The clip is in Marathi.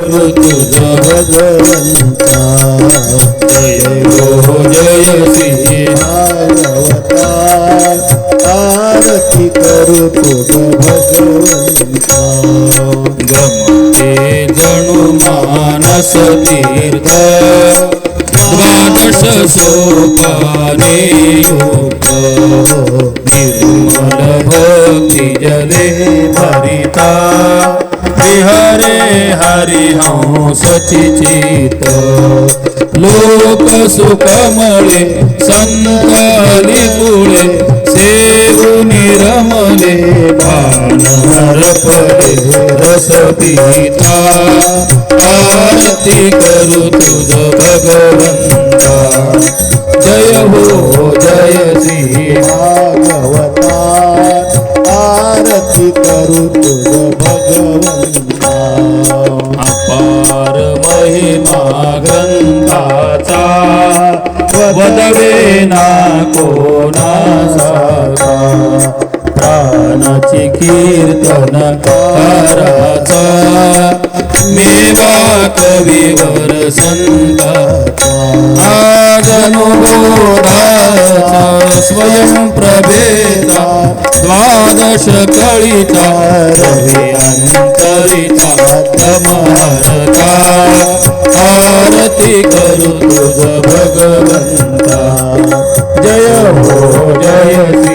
तुझ भगवंता जय हो जय श्री अवतार आरती करू तुझ भगवंता गमते जणू मानस तीर्थ द्वादश सोपाने योग निर्मल भक्ति जले भरिता हरे हरि हंस चित लोक सुखमळे संताली कुळे सेवुनी रमले भानर पडे रस पिता आरती करू तुझ भगवंता जय हो जय श्री भागवता आरती करू तुझ भगवंता अपार महिमा ग्रंथाचा वदवे ना कोणासारखा प्राणाची कीर्तन कराचा मेवा कवीवर संताचा आजनुभोराचा स्वयं प्रभेचा द्वादश कळीचा रवी अंतरिचा तमहरता आरती करू तुझ भगवंता जय हो जय श्री